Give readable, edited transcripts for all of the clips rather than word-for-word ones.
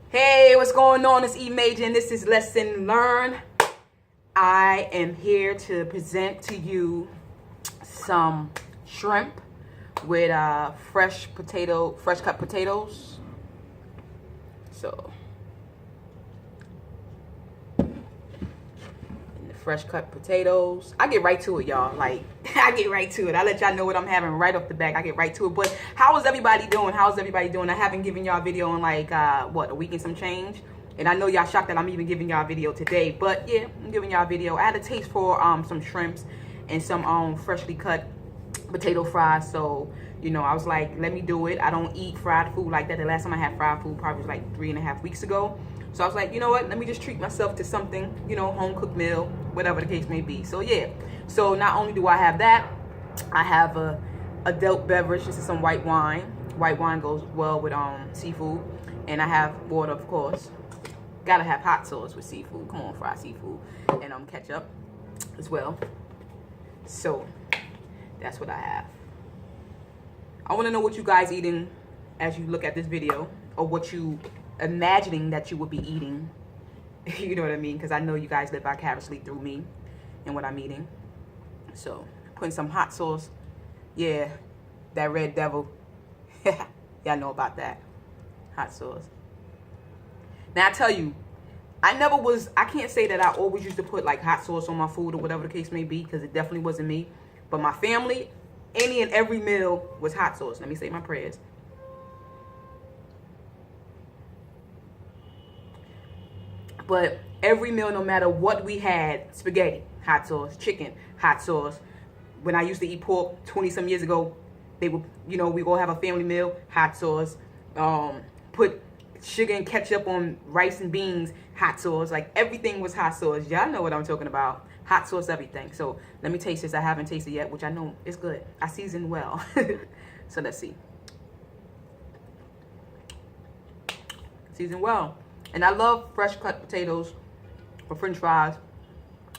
Hey, what's going on? It's E Major and this is Lesson Learn. I am here to present to you some shrimp with fresh cut potatoes. So, and the fresh cut potatoes. I get right to it, y'all. Like, I get right to it. I let y'all know what I'm having right off the back. I get right to it. But how is everybody doing? How's everybody doing? I haven't given y'all a video in like, a week and some change. And I know y'all shocked that I'm even giving y'all a video today. But yeah, I'm giving y'all a video. I had a taste for some shrimps and some freshly cut potato fries. So, you know, I was like, let me do it. I don't eat fried food like that. The last time I had fried food probably was like 3.5 weeks ago. So I was like, you know what? Let me just treat myself to something, you know, home cooked meal, whatever the case may be. So yeah. So not only do I have that, I have a adult beverage. This is some white wine. White wine goes well with seafood. And I have water, of course. Gotta have hot sauce with seafood. Come on, fried seafood. And ketchup as well. So that's what I have. I want to know what you guys eating as you look at this video, or what you imagining that you would be eating. You know what I mean? Because I know you guys live vicariously through me and what I'm eating. So putting some hot sauce. Yeah, that Red Devil. Y'all know about that. Hot sauce. Now I tell you, I can't say that I always used to put like hot sauce on my food or whatever the case may be, because it definitely wasn't me. But my family, any and every meal was hot sauce. Let me say my prayers. But every meal, no matter what we had, spaghetti, hot sauce, chicken, hot sauce. When I used to eat pork 20 some years ago, they would, you know, we go have a family meal, hot sauce. Put sugar and ketchup on rice and beans, hot sauce. Like everything was hot sauce. Y'all know what I'm talking about. Hot sauce, everything. So let me taste this. I haven't tasted yet, which I know is good. I seasoned well. So let's see. Seasoned well. And I love fresh cut potatoes for French fries.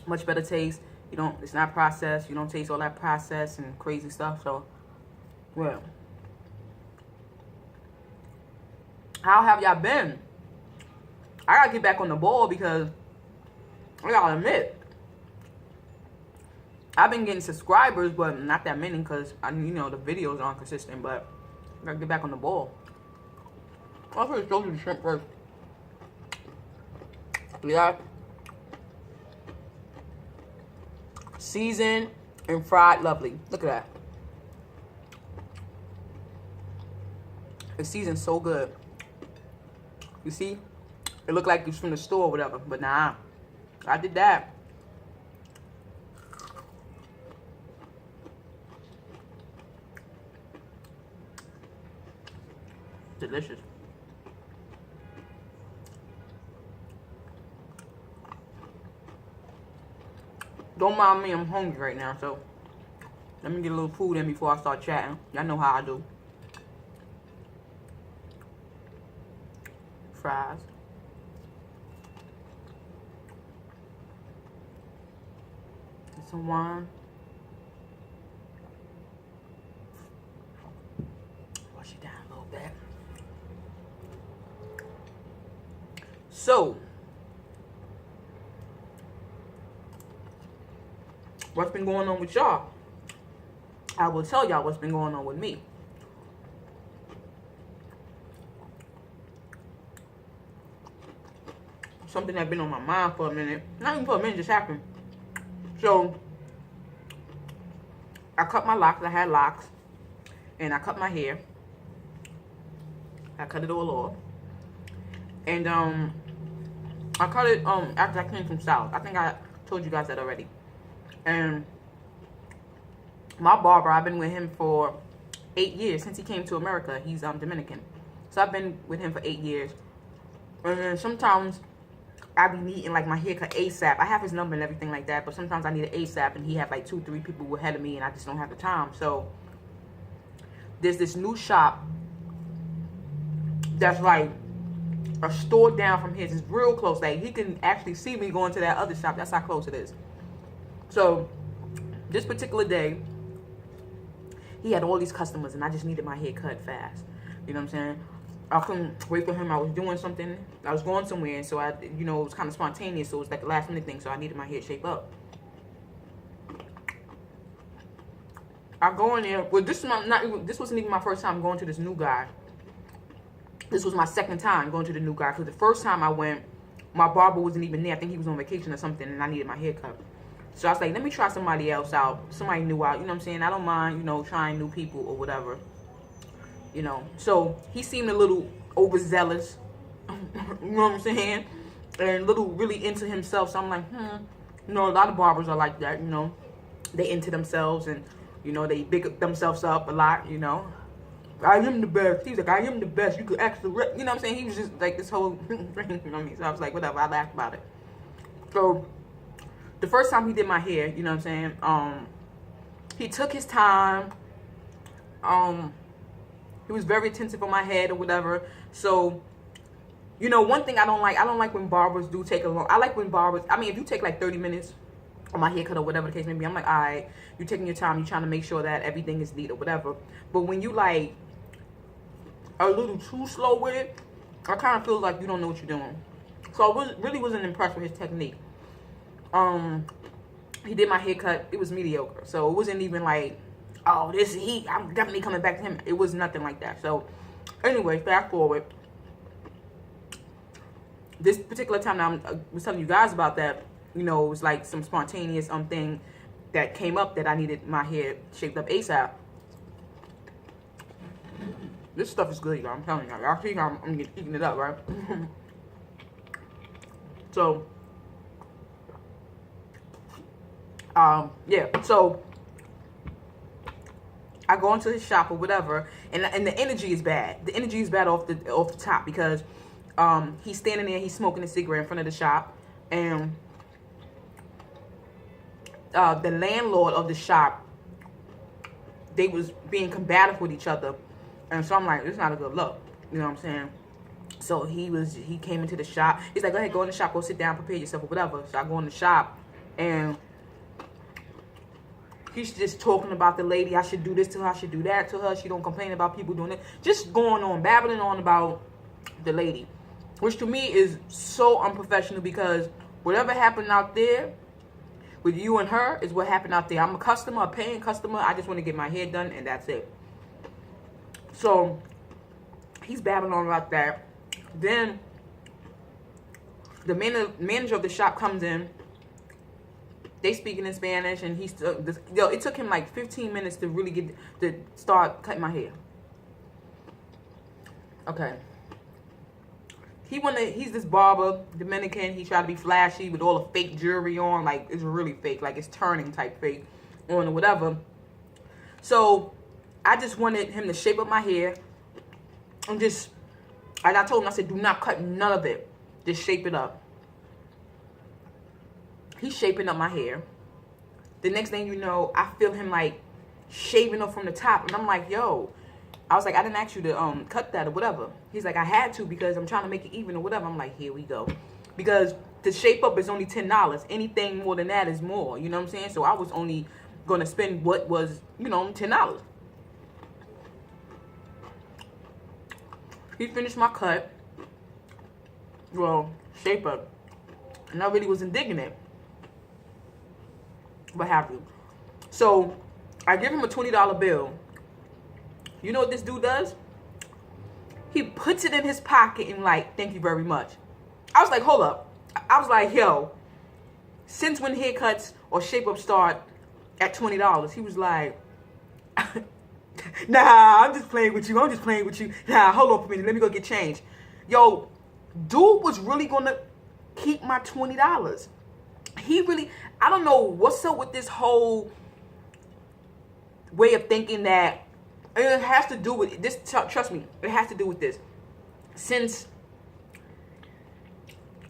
Much better taste. It's not processed. You don't taste all that processed and crazy stuff. So, well. How have y'all been? I gotta get back on the ball, because I gotta admit, I've been getting subscribers, but not that many, because you know, the videos aren't consistent. But I gotta get back on the ball. I'll first show you the shrimp first. Yeah. Seasoned and fried lovely. Look at that. It's seasoned so good. You see? It looked like it's from the store or whatever. But nah. I did that. Delicious. Don't mind me, I'm hungry right now, so let me get a little food in before I start chatting. Y'all know how I do. Fries. Get some wine. Wash it down a little bit. So, what's been going on with y'all? I will tell y'all what's been going on with me. Something that's been on my mind for a minute. Not even for a minute, just happened. So, I cut my locks. I had locks. And I cut my hair. I cut it all off. And I cut it after I came from South. I think I told you guys that already. And my barber, I've been with him for 8 years since he came to America. He's Dominican. So I've been with him for 8 years. And then sometimes I be needing like my haircut ASAP. I have his number and everything like that, but sometimes I need it ASAP, and he have like 2-3 people ahead of me, and I just don't have the time. So there's this new shop that's like a store down from his. It's real close. Like he can actually see me going to that other shop. That's how close it is. So this particular day, he had all these customers, and I just needed my hair cut fast. You know what I'm saying? I couldn't wait for him. I was doing something. I was going somewhere, and so it was kind of spontaneous. So it was like a last minute thing. So I needed my hair shape up. I go in there. Well, this wasn't even my first time going to this new guy. This was my second time going to the new guy, because the first time I went, my barber wasn't even there. I think he was on vacation or something, and I needed my hair cut. So I was like, let me try somebody else out. Somebody new out. You know what I'm saying? I don't mind, trying new people or whatever. So he seemed a little overzealous. You know what I'm saying? And a little really into himself. So I'm like, a lot of barbers are like that, They into themselves, and, they big themselves up a lot, I am the best. He's like, I am the best. You could ask the rep. You know what I'm saying? He was just like this whole thing, you know what I mean? So I was like, whatever. I laughed about it. So the first time he did my hair, you know what I'm saying? He took his time. He was very attentive on my head or whatever. So, one thing I don't like when barbers do take a long. I like when barbers. I mean, if you take like 30 minutes on my haircut or whatever the case may be, I'm like, all right, you're taking your time. You're trying to make sure that everything is neat or whatever. But when you like a little too slow with it, I kind of feel like you don't know what you're doing. So I really wasn't impressed with his technique. He did my haircut. It was mediocre. So it wasn't even like, oh, I'm definitely coming back to him. It was nothing like that. So anyway, fast forward. This particular time that I was telling you guys about that, it was like some spontaneous thing that came up that I needed my hair shaped up ASAP. This stuff is good, y'all. I'm telling y'all. Y'all see I'm eating it up, right? So, yeah. So, I go into his shop or whatever, and the energy is bad. The energy is bad off the top, because he's standing there, he's smoking a cigarette in front of the shop, and the landlord of the shop, they was being combative with each other. And so I'm like, it's not a good look. You know what I'm saying? So he came into the shop. He's like, go ahead, go in the shop, go sit down, prepare yourself or whatever. So I go in the shop, and he's just talking about the lady. I should do this to her, I should do that to her. She don't complain about people doing it. Just going on, babbling on about the lady. Which to me is so unprofessional, because whatever happened out there with you and her is what happened out there. I'm a customer, a paying customer. I just want to get my hair done, and that's it. So he's babbling on about that. Then the manager of the shop comes in. They speaking in Spanish, and it took him like 15 minutes to really start cutting my hair. Okay. He's this barber, Dominican. He tried to be flashy with all the fake jewelry on, like it's really fake, like it's turning type fake on or whatever. So I just wanted him to shape up my hair, and I told him, I said, do not cut none of it. Just shape it up. He's shaping up my hair. The next thing you know, I feel him like shaving up from the top, and I'm like, yo. I was like, I didn't ask you to cut that or whatever. He's like, I had to because I'm trying to make it even or whatever. I'm like, here we go. Because the shape up is only $10. Anything more than that is more. You know what I'm saying? So I was only going to spend what was, $10. He finished my cut. Well, shape up. And I really wasn't digging it. What happened? So I give him a $20 bill. You know what this dude does? He puts it in his pocket and like, thank you very much. I was like, hold up. I was like, yo, since when haircuts or shape-ups start at $20? He was like, nah, I'm just playing with you. Nah, hold on for a minute. Let me go get change. Yo, dude was really going to keep my $20. I don't know what's up with this whole way of thinking that. And it has to do with this. Trust me, it has to do with this. Since,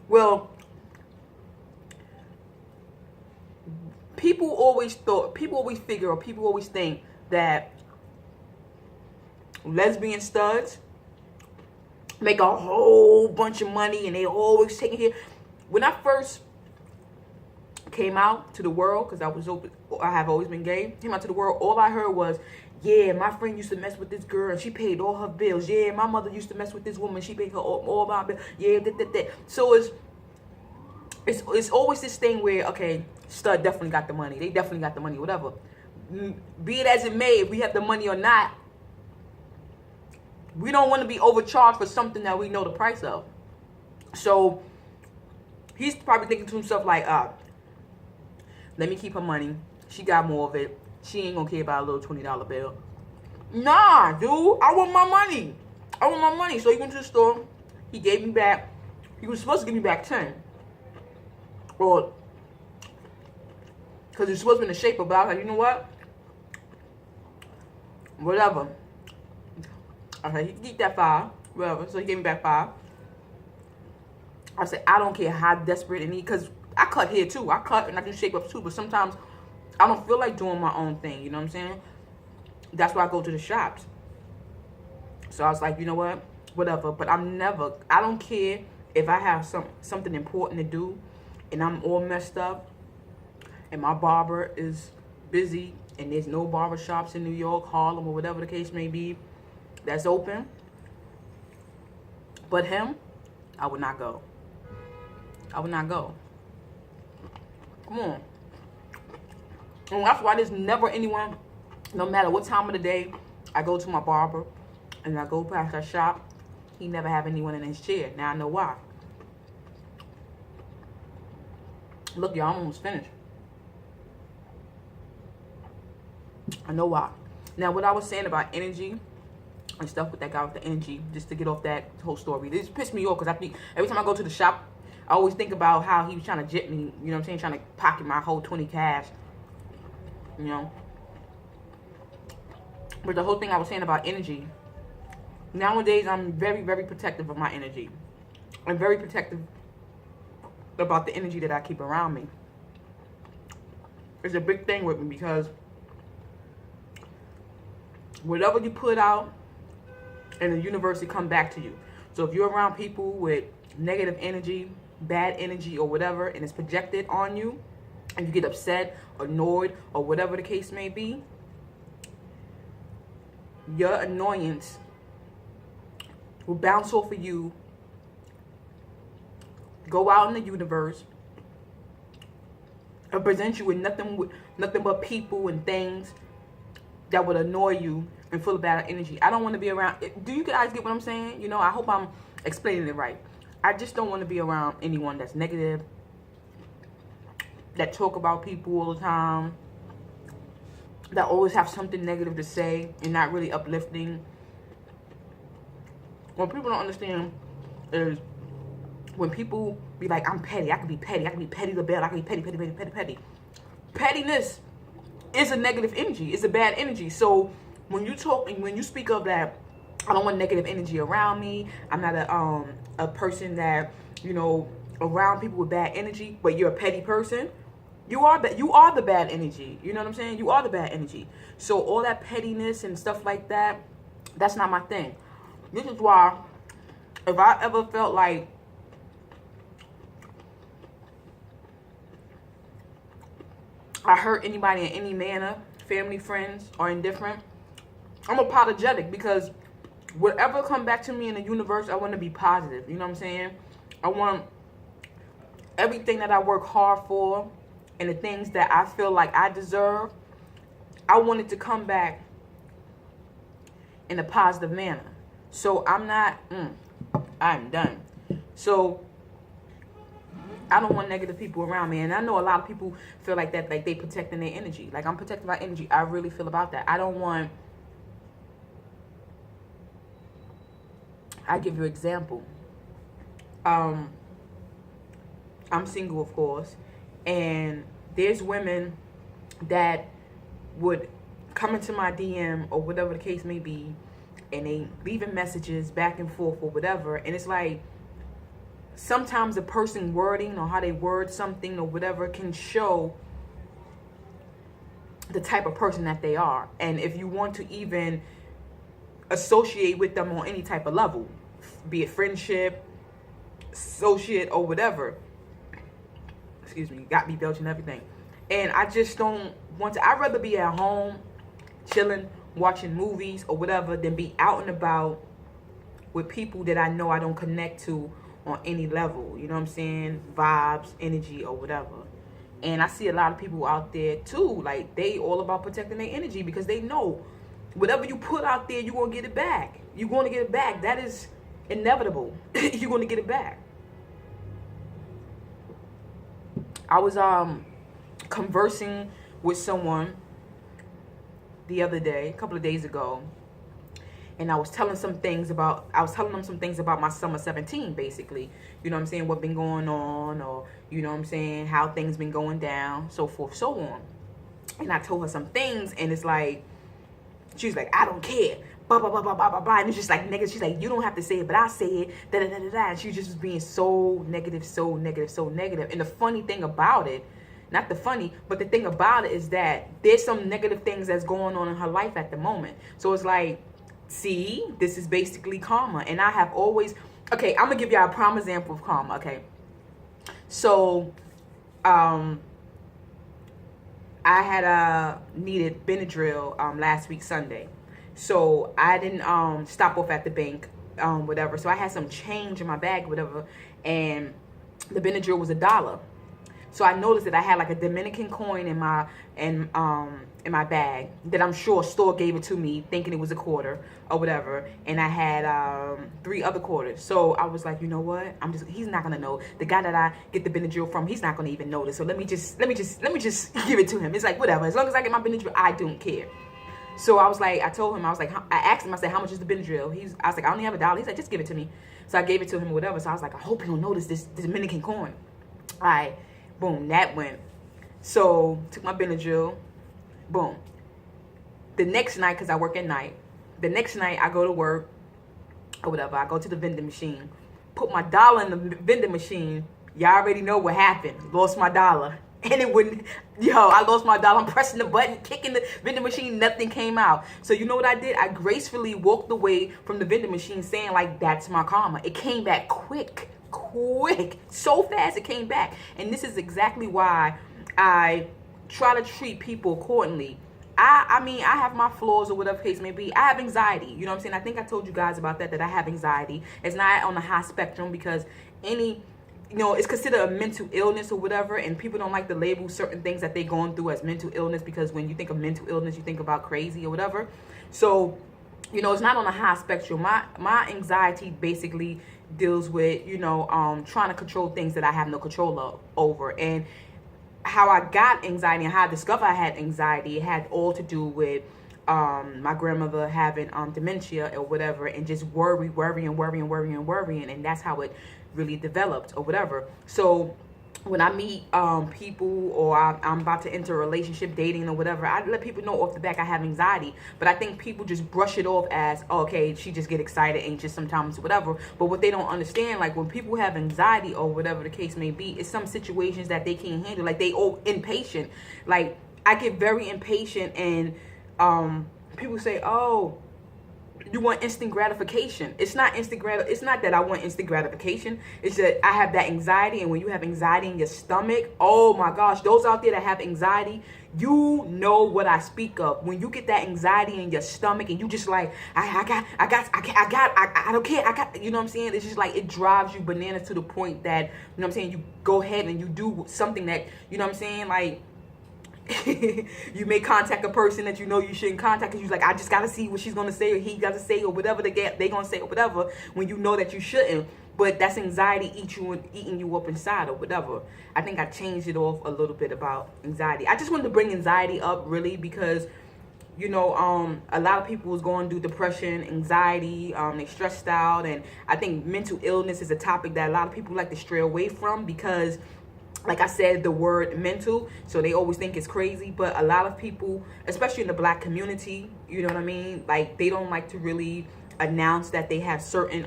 well, people always think that lesbian studs make a whole bunch of money and they always taking care. When I first came out to the world, because I have always been gay, came out to the world, all I heard was, Yeah, my friend used to mess with this girl and she paid all her bills. Yeah, my mother used to mess with this woman. She paid her all my bills. Yeah, that. So it's always this thing where, okay, stud definitely got the money. They definitely got the money, whatever. Be it as it may, if we have the money or not, we don't want to be overcharged for something that we know the price of. So he's probably thinking to himself like, let me keep her money. She got more of it. She ain't gonna care about a little $20 bill. Nah, dude, I want my money. I want my money. So he went to the store. He gave me back. He was supposed to give me back 10. Or, because it's supposed to be in the shape of, but I was like, you know what? Whatever. I said, he can keep that 5. Whatever. So he gave me back 5. I said, I don't care how desperate it needs, because I cut hair too. I cut and I do shape up too, but sometimes I don't feel like doing my own thing, you know what I'm saying? That's why I go to the shops. So I was like, you know what? Whatever. But I don't care if I have something important to do and I'm all messed up and my barber is busy and there's no barber shops in New York, Harlem, or whatever the case may be that's open. But him, I would not go. I would not go. Come on. And that's why there's never anyone, no matter what time of the day, I go to my barber and I go past that shop, he never have anyone in his chair. Now I know why. Look, y'all, I'm almost finished. I know why. Now, what I was saying about energy and stuff with that guy with the energy, just to get off that whole story, this pissed me off because I think every time I go to the shop, I always think about how he was trying to jet me, you know what I'm saying, trying to pocket my whole 20 cash, you know. But the whole thing I was saying about energy, nowadays I'm very, very protective of my energy. I'm very protective about the energy that I keep around me. It's a big thing with me because whatever you put out in the universe, it come back to you. So if you're around people with negative energy, bad energy, or whatever, and it's projected on you, and you get upset, annoyed, or whatever the case may be, your annoyance will bounce off of you, go out in the universe, and present you with nothing but people and things that would annoy you and full of bad energy. I don't want to be around. Do you guys get what I'm saying? You know, I hope I'm explaining it right. I just don't want to be around anyone that's negative, that talk about people all the time, that always have something negative to say and not really uplifting. What people don't understand is when people be like, I'm petty, I can be petty, I can be petty the bell, I can be petty. Pettiness is a negative energy. It's a bad energy. So when you talk and when you speak of that, I don't want negative energy around me. I'm not a person that, you know, around people with bad energy, but you're a petty person. You are the bad energy. You know what I'm saying? You are the bad energy. So all that pettiness and stuff like that, that's not my thing. This is why if I ever felt like I hurt anybody in any manner, family, friends, or indifferent, I'm apologetic, because whatever come back to me in the universe, I want to be positive. You know what I'm saying? I want everything that I work hard for and the things that I feel like I deserve, I want it to come back in a positive manner. So I'm not, I'm done. So I don't want negative people around me. And I know a lot of people feel like that, like they protecting their energy. Like I'm protecting my energy. I really feel about that. I don't want, I give you an example. I'm single, of course. And there's women that would come into my DM or whatever the case may be, and they leaving messages back and forth or whatever. And it's like, sometimes the person wording or how they word something or whatever can show the type of person that they are. And if you want to even associate with them on any type of level, be it friendship, associate, or whatever, excuse me, got me belching everything. And I just don't want to. I'd rather be at home chilling watching movies or whatever than be out and about with people that I know I don't connect to on any level. You know what I'm saying? Vibes, energy, or whatever. And I see a lot of people out there too, like they all about protecting their energy because they know whatever you put out there, you're going to get it back. You're going to get it back. That is inevitable. You're going to get it back. I was conversing with someone the other day, a couple of days ago, and I was telling them some things about my summer 17, basically. You know what I'm saying? What been going on, or, you know what I'm saying, how things been going down, so forth, so on. And I told her some things, and it's like, she's like, I don't care. Blah, blah, blah, blah, blah, blah, blah. And it's just like negative. She's like, you don't have to say it, but I say it. Da, da, da, da, da. And she just was being so negative, so negative, so negative. And the funny thing about it, not the funny, but the thing about it is that there's some negative things that's going on in her life at the moment. So it's like, see, this is basically karma. And I have always, okay, I'm gonna give y'all a prime example of karma. Okay, so I had needed Benadryl last week Sunday, so I didn't stop off at the bank, whatever. So I had some change in my bag, whatever, and the Benadryl was $1. So I noticed that I had like a Dominican coin in my bag that I'm sure a store gave it to me thinking it was a quarter or whatever, and I had 3 other quarters. So I was like, you know what? He's not gonna know. The guy that I get the Benadryl from, he's not gonna even notice. So let me just give it to him. It's like whatever. As long as I get my Benadryl, I don't care. So I was like, I told him, I asked him, I said, how much is the Benadryl? I was like, I only have $1. He's like, just give it to me. So I gave it to him or whatever. So I was like, I hope he don't notice this Dominican coin. All right. Boom, that went. So took my Benadryl. Boom. The next night, because I work at night, the next night I go to work or whatever. I go to the vending machine, put my $1 in the vending machine. Y'all already know what happened. Lost my $1. And it wouldn't, I lost my $1. I'm pressing the button, kicking the vending machine, nothing came out. So you know what I did? I gracefully walked away from the vending machine saying like, that's my karma. It came back quick, so fast it came back. And this is exactly why I try to treat people accordingly. I mean, I have my flaws or whatever case may be. I have anxiety. You know what I'm saying? I think I told you guys about that I have anxiety. It's not on the high spectrum because it's considered a mental illness or whatever, and people don't like to label certain things that they're going through as mental illness because when you think of mental illness, you think about crazy or whatever. So, it's not on a high spectrum. My anxiety basically deals with, trying to control things that I have no control over. And how I got anxiety and how I discovered I had anxiety, it had all to do with my grandmother having dementia or whatever, and just worrying, and that's how it really developed or whatever. So when I meet people or I'm about to enter a relationship, dating or whatever, I let people know off the back I have anxiety. But I think people just brush it off as, okay, she just get excited, anxious sometimes, whatever. But what they don't understand, like when people have anxiety or whatever the case may be, it's some situations that they can't handle. Like they impatient. Like I get very impatient, and people say, oh, you want instant gratification. It's not it's not that I want instant gratification. It's that I have that anxiety, and when you have anxiety in your stomach, oh my gosh, those out there that have anxiety, you know what I speak of. When you get that anxiety in your stomach and you just like, I don't care, you know what I'm saying? It's just like, it drives you bananas to the point that, you know what I'm saying, you go ahead and you do something that, you know what I'm saying, like, you may contact a person that you know you shouldn't contact because you're like, I just gotta see what she's gonna say or he gotta say or whatever they gonna say or whatever, when you know that you shouldn't. But that's anxiety eating you up inside or whatever. I think I changed it off a little bit about anxiety. I just wanted to bring anxiety up really because a lot of people is going through depression, anxiety, they stressed out, and I think mental illness is a topic that a lot of people like to stray away from because, like I said, the word mental, so they always think it's crazy. But a lot of people, especially in the Black community, you know what I mean, like they don't like to really announce that they have certain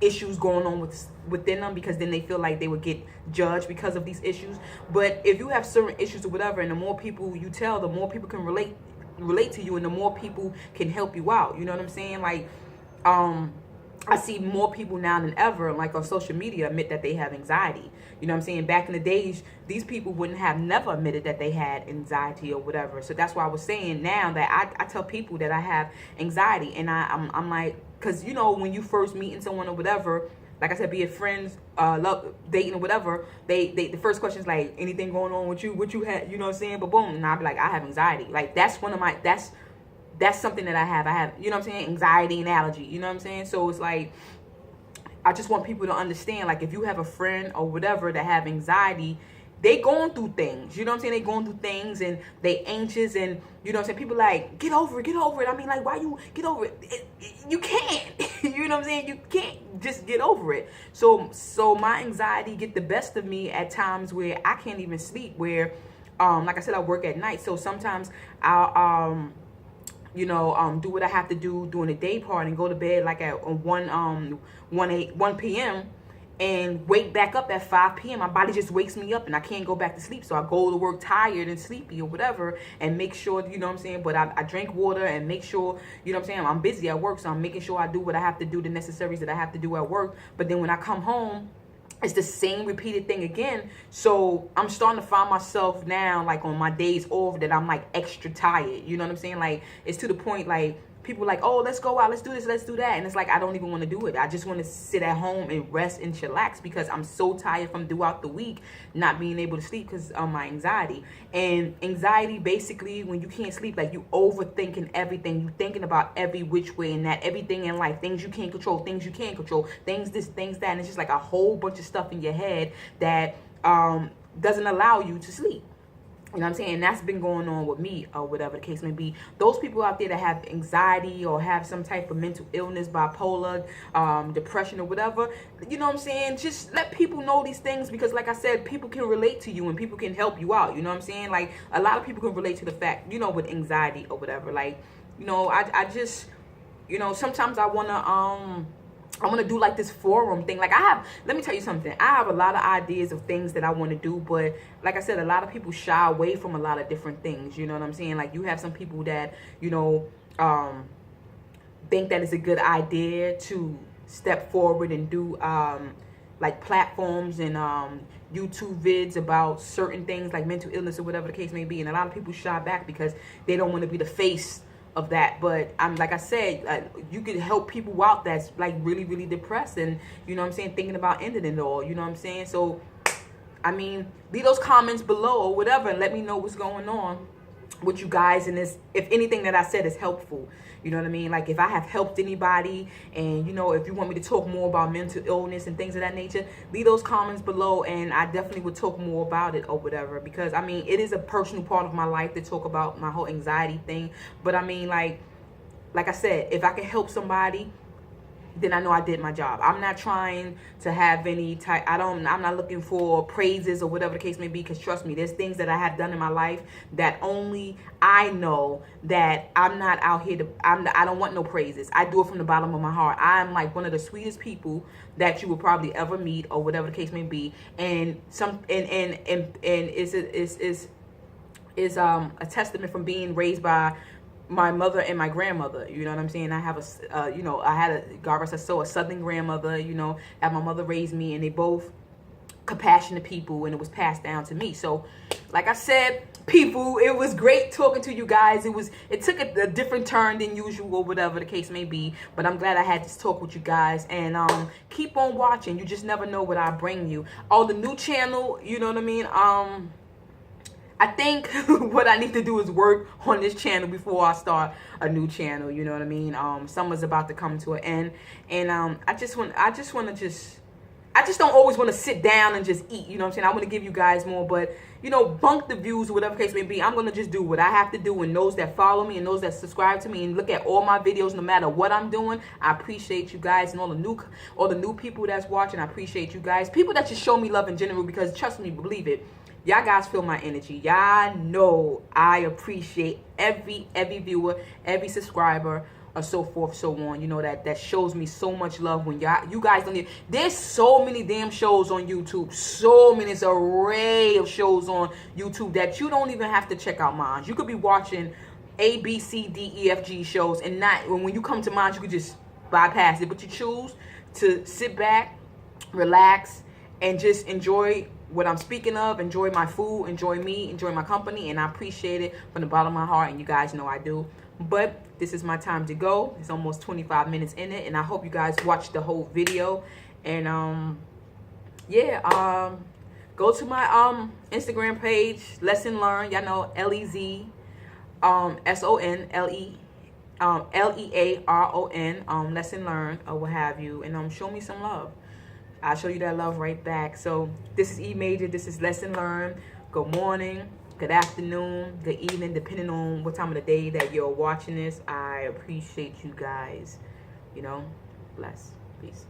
issues going on within them, because then they feel like they would get judged because of these issues. But if you have certain issues or whatever, and the more people you tell, the more people can relate to you, and the more people can help you out. You know what I'm saying? Like I see more people now than ever, like on social media, admit that they have anxiety. You know what I'm saying? Back in the days, these people wouldn't have never admitted that they had anxiety or whatever. So that's why I was saying now that I tell people that I have anxiety. And I'm like, because, you know, when you first meeting someone or whatever, like I said, be it friends, love, dating or whatever, the first question is like, anything going on with you? What you had, you know what I'm saying? But boom, and I'll be like, I have anxiety. Like, that's one of my, that's something that I have, you know what I'm saying? Anxiety and allergy, you know what I'm saying? So it's like, I just want people to understand, like, if you have a friend or whatever that have anxiety, they going through things, you know what I'm saying? They going through things and they anxious and, you know what I'm saying? People like, get over it. I mean, like, why you get over it? You can't, you know what I'm saying? You can't just get over it. So my anxiety get the best of me at times where I can't even sleep, where, like I said, I work at night. So sometimes I'll, you know, do what I have to do during the day part and go to bed like at 1 p.m. and wake back up at 5 p.m. My body just wakes me up and I can't go back to sleep. So I go to work tired and sleepy or whatever and make sure, you know what I'm saying, but I drink water and make sure, you know what I'm saying, I'm busy at work. So I'm making sure I do what I have to do, the necessaries that I have to do at work. But then when I come home, it's the same repeated thing again. So I'm starting to find myself now, like on my days off, that I'm like extra tired. You know what I'm saying? Like, it's to the point, like, people like, oh, let's go out, let's do this, let's do that. And it's like, I don't even want to do it. I just want to sit at home and rest and chillax because I'm so tired from throughout the week not being able to sleep because of my anxiety. And anxiety, basically, when you can't sleep, like, you overthinking everything. You thinking about every which way and that, everything in life, things you can't control, things you can control, things this, things that. And it's just like a whole bunch of stuff in your head that doesn't allow you to sleep. You know what I'm saying? And that's been going on with me or whatever the case may be. Those people out there that have anxiety or have some type of mental illness, bipolar, depression or whatever, you know what I'm saying? Just let people know these things because, like I said, people can relate to you and people can help you out. You know what I'm saying? Like, a lot of people can relate to the fact, you know, with anxiety or whatever. Like, you know, I just, you know, sometimes I want to do like this forum thing. Like, let me tell you something. I have a lot of ideas of things that I want to do, but like I said, a lot of people shy away from a lot of different things. You know what I'm saying? Like, you have some people that, you know, think that it's a good idea to step forward and do like platforms and YouTube vids about certain things like mental illness or whatever the case may be. And a lot of people shy back because they don't want to be the face of that. But I'm like I said, you could help people out that's like really, really depressed and, you know what I'm saying, thinking about ending it all. You know what I'm saying? So, I mean, leave those comments below or whatever and let me know what's going on with you guys. And if anything that I said is helpful, you know what I mean? Like, if I have helped anybody and, you know, if you want me to talk more about mental illness and things of that nature, leave those comments below and I definitely would talk more about it or whatever. Because, I mean, it is a personal part of my life to talk about my whole anxiety thing. But, I mean, like I said, if I can help somebody, then I know I did my job. I'm not trying to have any type, I'm not looking for praises or whatever the case may be, because trust me, there's things that I have done in my life that only I know that I'm not out here I don't want no praises. I do it from the bottom of my heart. I'm like one of the sweetest people that you will probably ever meet or whatever the case may be. And is a testament from being raised by my mother and my grandmother. You know what I'm saying? I have you know, I had God rest her soul, a Southern grandmother, you know, and my mother raised me, and they both compassionate people, and it was passed down to me. So, like I said, people, it was great talking to you guys. It took a different turn than usual or whatever the case may be, but I'm glad I had this talk with you guys. And keep on watching. You just never know what I bring you. Oh, the new channel, you know what I mean? I think what I need to do is work on this channel before I start a new channel. You know what I mean? Summer's about to come to an end, and I just don't always want to sit down and just eat. You know what I'm saying? I want to give you guys more, but you know, bunk the views or whatever case may be. I'm gonna just do what I have to do, and those that follow me and those that subscribe to me and look at all my videos, no matter what I'm doing, I appreciate you guys, and all the new people that's watching. I appreciate you guys. People that just show me love in general, because trust me, believe it. Y'all guys feel my energy. Y'all know I appreciate every viewer, every subscriber, or so forth, so on. You know, that shows me so much love when you guys don't need. There's so many damn shows on YouTube. So many, it's an array of shows on YouTube that you don't even have to check out mine. You could be watching A, B, C, D, E, F, G shows, and not when you come to mine, you could just bypass it, but you choose to sit back, relax, and just enjoy what I'm speaking of, enjoy my food, enjoy me, enjoy my company, and I appreciate it from the bottom of my heart, and you guys know I do. But this is my time to go. It's almost 25 minutes in it, and I hope you guys watch the whole video. And yeah, go to my Instagram page, Lesson Learn. Y'all know LEZ SON Lesson Learn, or what have you, and show me some love. I'll show you that love right back. So this is E Major. This is Lesson Learn. Good morning, good afternoon, good evening, depending on what time of the day that you're watching this. I appreciate you guys. You know, bless. Peace.